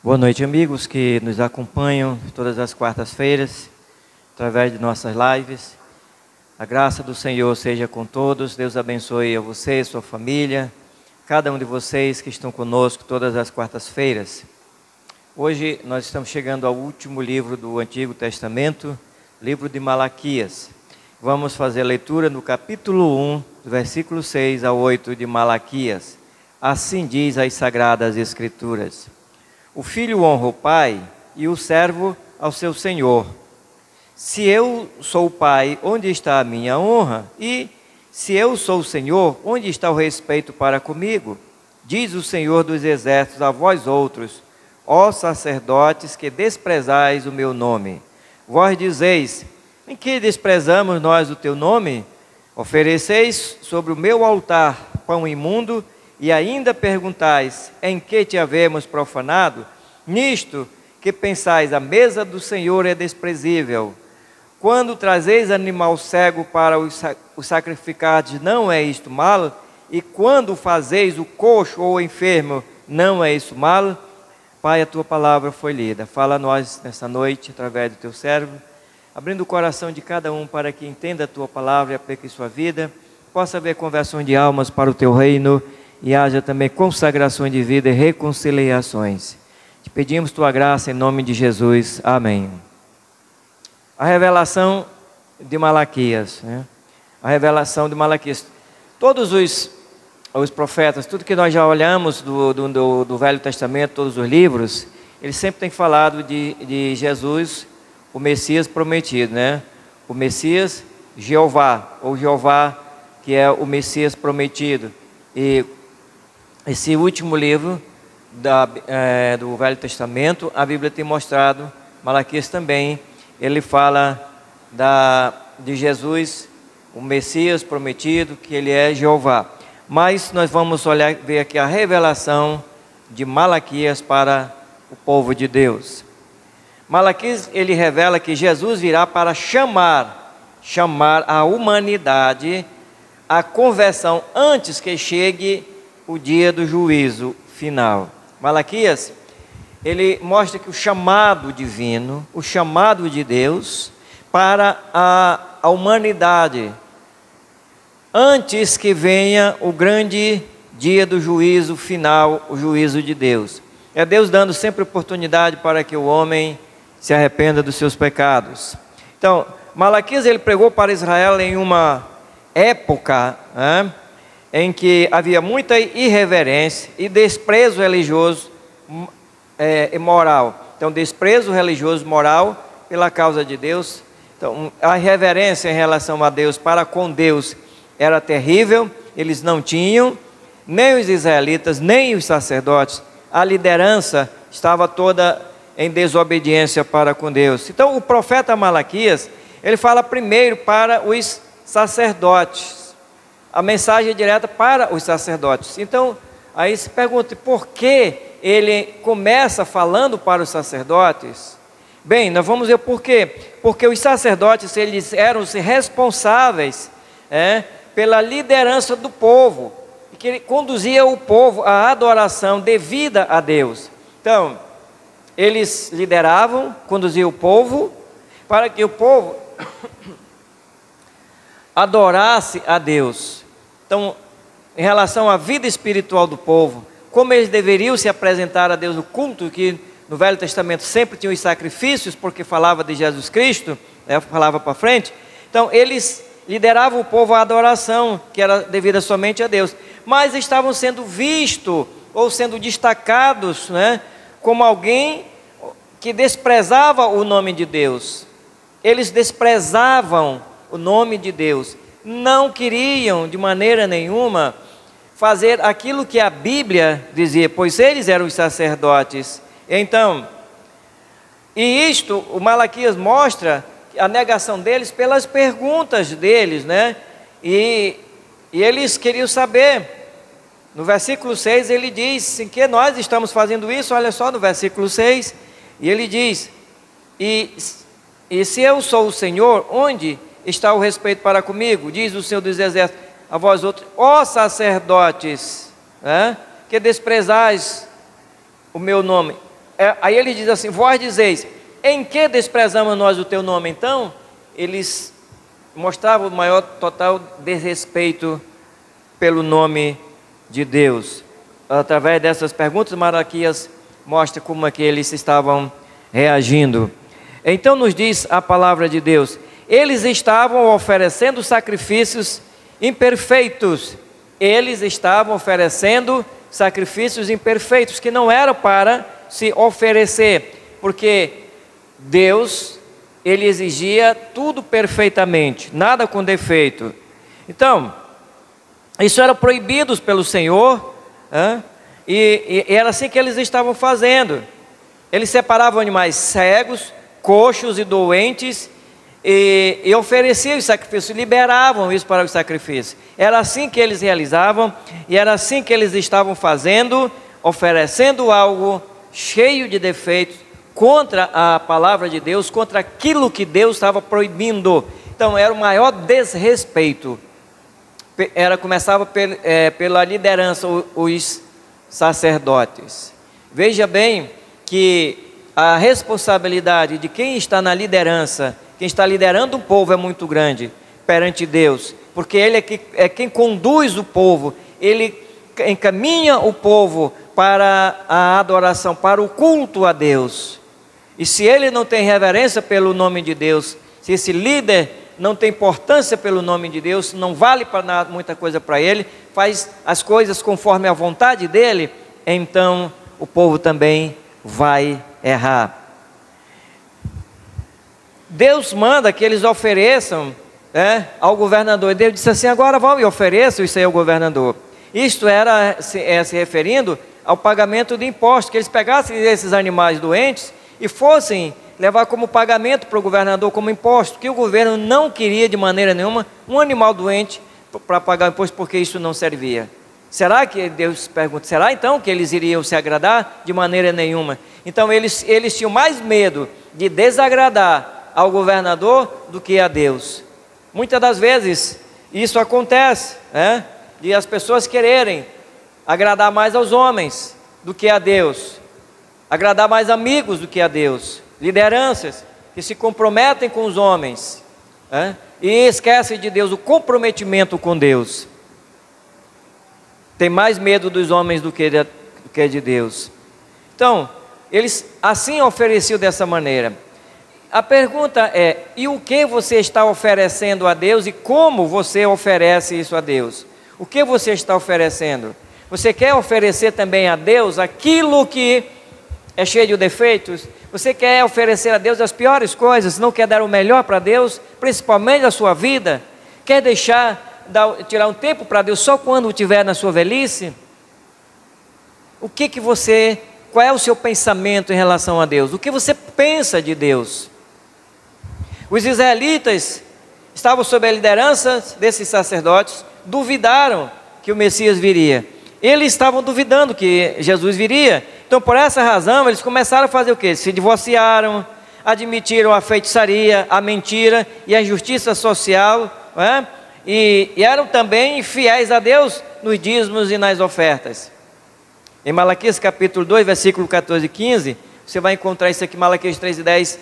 Boa noite, amigos que nos acompanham todas as quartas-feiras, através de nossas lives. A graça do Senhor seja com todos. Deus abençoe a você e sua família, cada um de vocês que estão conosco todas as quartas-feiras. Hoje nós estamos chegando ao último livro do Antigo Testamento, livro de Malaquias. Vamos fazer a leitura no capítulo 1, do versículo 6 a 8 de Malaquias. Assim diz as Sagradas Escrituras: o filho honra o pai e o servo ao seu senhor. Se eu sou o pai, onde está a minha honra? E se eu sou o senhor, onde está o respeito para comigo? Diz o Senhor dos Exércitos a vós outros, ó sacerdotes que desprezais o meu nome. Vós dizeis: em que desprezamos nós o teu nome? Ofereceis sobre o meu altar pão imundo, e ainda perguntais: em que te havemos profanado? Nisto que pensais, a mesa do Senhor é desprezível. Quando trazeis animal cego para o sacrificardes, não é isto mal? E quando fazeis o coxo ou o enfermo, não é isso mal? Pai, a tua palavra foi lida. Fala a nós nessa noite, através do teu servo, abrindo o coração de cada um para que entenda a tua palavra e aplique em sua vida, possa haver conversões de almas para o teu reino e haja também consagrações de vida e reconciliações. Te pedimos tua graça em nome de Jesus. Amém. A revelação de Malaquias, né? A revelação de Malaquias. Todos os profetas, tudo que nós já olhamos do Velho Testamento, todos os livros, eles sempre têm falado de Jesus, o Messias prometido, né? O Messias Jeová, ou Jeová, que é o Messias prometido. E esse último livro do Velho Testamento, a Bíblia tem mostrado, Malaquias também, ele fala de Jesus, o Messias prometido, que ele é Jeová. Mas nós vamos ver aqui a revelação de Malaquias para o povo de Deus. Malaquias, ele revela que Jesus virá para chamar a humanidade à conversão antes que chegue o dia do juízo final. Malaquias, ele mostra que o chamado divino, o chamado de Deus para a humanidade, antes que venha o grande dia do juízo final, o juízo de Deus. É Deus dando sempre oportunidade para que o homem se arrependa dos seus pecados. Então, Malaquias, ele pregou para Israel em uma época, em que havia muita irreverência e desprezo religioso e moral. Então, desprezo religioso e moral pela causa de Deus. Então, a irreverência em relação a Deus, para com Deus, era terrível. Eles não tinham, nem os israelitas, nem os sacerdotes. A liderança estava toda em desobediência para com Deus. Então, o profeta Malaquias, ele fala primeiro para os sacerdotes. A mensagem é direta para os sacerdotes. Então, aí se pergunta, por que ele começa falando para os sacerdotes? Bem, nós vamos ver por quê. Porque os sacerdotes, eles eram os responsáveis pela liderança do povo, que ele conduzia o povo à adoração devida a Deus. Então, eles lideravam, conduziam o povo, para que o povo adorasse a Deus. Então, em relação à vida espiritual do povo, como eles deveriam se apresentar a Deus no culto, que no Velho Testamento sempre tinham os sacrifícios, porque falava de Jesus Cristo, falava para frente. Então, eles lideravam o povo à adoração, que era devida somente a Deus. Mas estavam sendo vistos, ou sendo destacados, como alguém que desprezava o nome de Deus. Eles desprezavam o nome de Deus. Não queriam de maneira nenhuma fazer aquilo que a Bíblia dizia, pois eles eram os sacerdotes. Então, e isto, o Malaquias mostra a negação deles pelas perguntas deles, e eles queriam saber. No versículo 6 ele diz, em que nós estamos fazendo isso? Olha só no versículo 6, e ele diz, e se eu sou o Senhor, onde está o respeito para comigo? Diz o Senhor dos Exércitos a vós outros, ó sacerdotes, que desprezais o meu nome. Aí ele diz assim: vós dizeis, em que desprezamos nós o teu nome? Então, eles mostravam o maior total desrespeito pelo nome de Deus. Através dessas perguntas, Malaquias mostra como é que eles estavam reagindo. Então nos diz a palavra de Deus: eles estavam oferecendo sacrifícios imperfeitos. Eles estavam oferecendo sacrifícios imperfeitos, que não eram para se oferecer, porque Deus, Ele exigia tudo perfeitamente, nada com defeito. Então, isso era proibido pelo Senhor, e era assim que eles estavam fazendo. Eles separavam animais cegos, coxos e doentes, e ofereciam os sacrifícios, liberavam isso para o sacrifício. Era assim que eles realizavam, e era assim que eles estavam fazendo, oferecendo algo cheio de defeitos, contra a palavra de Deus, contra aquilo que Deus estava proibindo. Então era o maior desrespeito. Começava pela liderança, os sacerdotes. Veja bem que a responsabilidade de quem está na liderança, quem está liderando o povo, é muito grande perante Deus, porque Ele é quem conduz o povo, Ele encaminha o povo para a adoração, para o culto a Deus. E se ele não tem reverência pelo nome de Deus, se esse líder não tem importância pelo nome de Deus, não vale para nada, muita coisa para ele, faz as coisas conforme a vontade dele, então o povo também vai errar. Deus manda que eles ofereçam ao governador, e Deus disse assim: agora vão e ofereçam isso aí ao governador. Isto era se referindo ao pagamento de impostos, que eles pegassem esses animais doentes e fossem levar como pagamento para o governador, como imposto, que o governo não queria de maneira nenhuma um animal doente para pagar imposto, porque isso não servia. Será que, Deus pergunta, será então que eles iriam se agradar? De maneira nenhuma. Então eles tinham mais medo de desagradar ao governador do que a Deus. Muitas das vezes isso acontece, de as pessoas quererem agradar mais aos homens do que a Deus, agradar mais amigos do que a Deus, lideranças que se comprometem com os homens, e esquecem de Deus, o comprometimento com Deus. Tem mais medo dos homens do que de Deus. Então, eles assim ofereciam dessa maneira. A pergunta é: e o que você está oferecendo a Deus, e como você oferece isso a Deus? O que você está oferecendo? Você quer oferecer também a Deus aquilo que é cheio de defeitos? Você quer oferecer a Deus as piores coisas? Não quer dar o melhor para Deus, principalmente a sua vida? Quer tirar um tempo para Deus só quando estiver na sua velhice? Qual é o seu pensamento em relação a Deus? O que você pensa de Deus? Os israelitas estavam sob a liderança desses sacerdotes, duvidaram que o Messias viria. Eles estavam duvidando que Jesus viria. Então, por essa razão, eles começaram a fazer o quê? Se divorciaram, admitiram a feitiçaria, a mentira e a injustiça social, e eram também fiéis a Deus nos dízimos e nas ofertas. Em Malaquias capítulo 2, versículo 14 e 15, você vai encontrar isso aqui. Malaquias 3 e 10,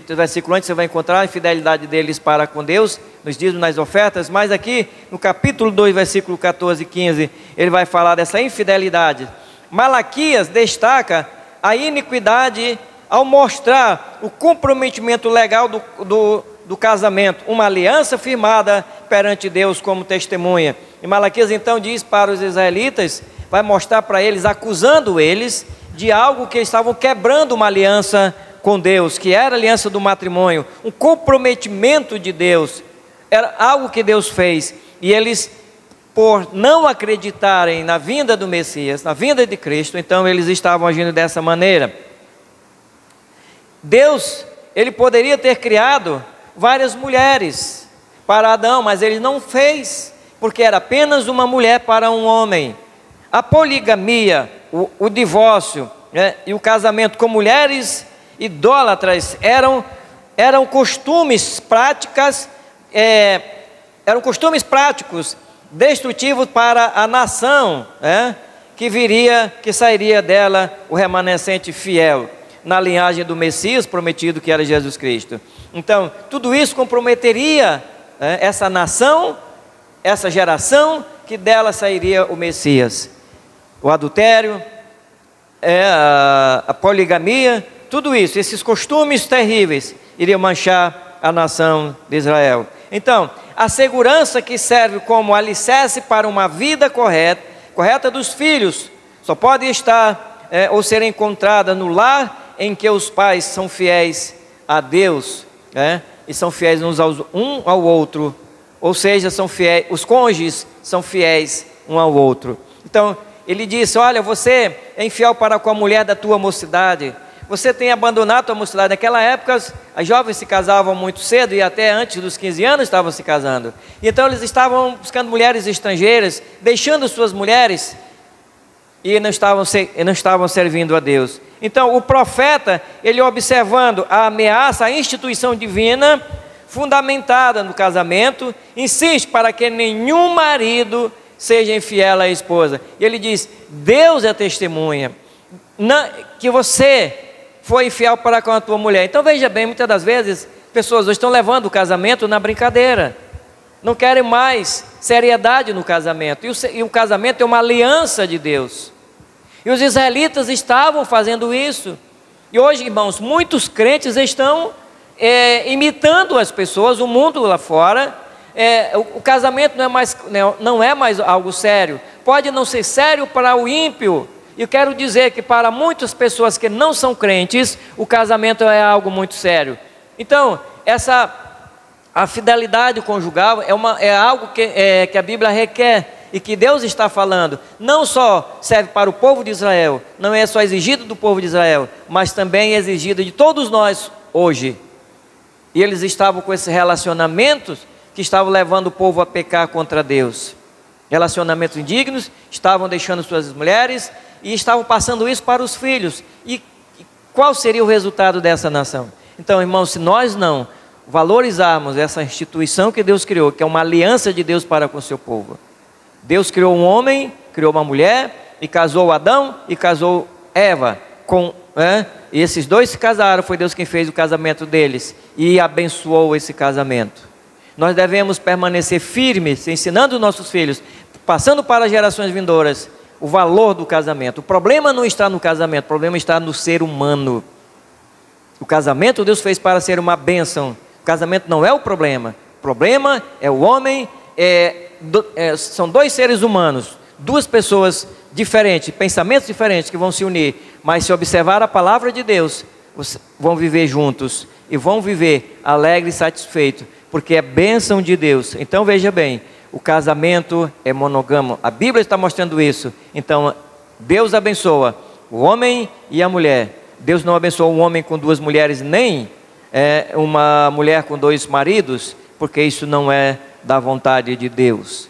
versículo antes, você vai encontrar a infidelidade deles para com Deus, nos dízimos, nas ofertas. Mas aqui no capítulo 2, versículo 14 e 15, ele vai falar dessa infidelidade. Malaquias destaca a iniquidade ao mostrar o comprometimento legal do casamento, uma aliança firmada perante Deus como testemunha. E Malaquias então diz para os israelitas, vai mostrar para eles, acusando eles de algo que eles estavam quebrando, uma aliança com Deus, que era a aliança do matrimônio, um comprometimento de Deus, era algo que Deus fez, e eles, por não acreditarem na vinda do Messias, na vinda de Cristo, então eles estavam agindo dessa maneira. Deus, Ele poderia ter criado várias mulheres para Adão, mas Ele não fez, porque era apenas uma mulher para um homem. A poligamia, o divórcio, e o casamento com mulheres idólatras eram costumes práticos destrutivos para a nação, que sairia dela o remanescente fiel, na linhagem do Messias prometido, que era Jesus Cristo. Então, tudo isso comprometeria essa nação, essa geração, que dela sairia o Messias. O adultério, a poligamia, tudo isso, esses costumes terríveis, iriam manchar a nação de Israel. Então, a segurança que serve como alicerce para uma vida correta dos filhos, só pode estar ou ser encontrada no lar em que os pais são fiéis a Deus, e são fiéis um ao outro, ou seja, são fiéis, os cônjuges são fiéis um ao outro. Então, ele disse: olha, você é infiel para com a mulher da tua mocidade, você tem abandonado a tua mocidade. Naquela época, as jovens se casavam muito cedo, e até antes dos 15 anos estavam se casando. Então eles estavam buscando mulheres estrangeiras, deixando suas mulheres, e não estavam servindo a Deus. Então o profeta, ele observando a ameaça, a instituição divina, fundamentada no casamento, insiste para que nenhum marido seja infiel à esposa. E ele diz: Deus é testemunha que você foi infiel para com a tua mulher. Então veja bem, muitas das vezes pessoas hoje estão levando o casamento na brincadeira, não querem mais seriedade no casamento, e o casamento é uma aliança de Deus, e os israelitas estavam fazendo isso. E hoje, irmãos, muitos crentes estão imitando as pessoas, o mundo lá fora. O casamento não é mais algo sério, pode não ser sério para o ímpio. E eu quero dizer que para muitas pessoas que não são crentes, o casamento é algo muito sério. Então, a fidelidade conjugal é algo que a Bíblia requer, e que Deus está falando. Não só serve para o povo de Israel, não é só exigido do povo de Israel, mas também é exigido de todos nós hoje. E eles estavam com esses relacionamentos que estavam levando o povo a pecar contra Deus. Relacionamentos indignos, estavam deixando suas mulheres, e estavam passando isso para os filhos. E qual seria o resultado dessa nação? Então, irmãos, se nós não valorizarmos essa instituição que Deus criou, que é uma aliança de Deus para com o seu povo. Deus criou um homem, criou uma mulher, e casou Adão e casou Eva. E esses dois se casaram, foi Deus quem fez o casamento deles e abençoou esse casamento. Nós devemos permanecer firmes, ensinando os nossos filhos, passando para as gerações vindouras, o valor do casamento. O problema não está no casamento, o problema está no ser humano. O casamento Deus fez para ser uma bênção. O casamento não é o problema é o homem. São dois seres humanos, duas pessoas diferentes, pensamentos diferentes, que vão se unir, mas se observar a palavra de Deus, vão viver juntos, e vão viver alegre e satisfeito, porque é bênção de Deus. Então veja bem, o casamento é monogamo, a Bíblia está mostrando isso. Então Deus abençoa o homem e a mulher. Deus não abençoa um homem com duas mulheres, nem uma mulher com dois maridos, porque isso não é da vontade de Deus.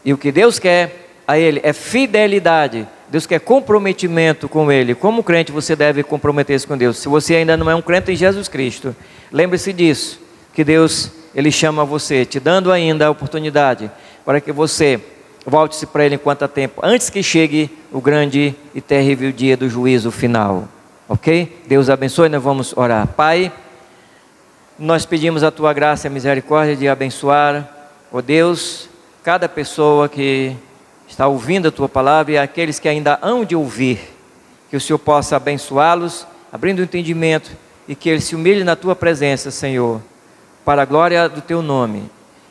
E o que Deus quer a Ele é fidelidade. Deus quer comprometimento com Ele. Como crente, você deve comprometer-se com Deus. Se você ainda não é um crente em Jesus Cristo, lembre-se disso, que Deus, Ele chama você, te dando ainda a oportunidade para que você volte-se para Ele enquanto há tempo, antes que chegue o grande e terrível dia do juízo final. Ok? Deus abençoe. Nós vamos orar. Pai, nós pedimos a Tua graça e a misericórdia de abençoar, ó Deus, cada pessoa que está ouvindo a Tua palavra, e aqueles que ainda hão de ouvir, que o Senhor possa abençoá-los, abrindo o entendimento, e que eles se humilhem na Tua presença, Senhor, para a glória do Teu nome.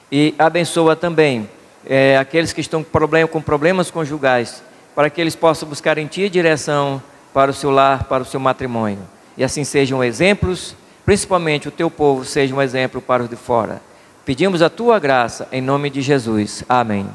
E abençoa também aqueles que estão com problemas conjugais, para que eles possam buscar em Ti direção para o seu lar, para o seu matrimônio, e assim sejam exemplos, principalmente o Teu povo seja um exemplo para os de fora. Pedimos a Tua graça em nome de Jesus. Amém.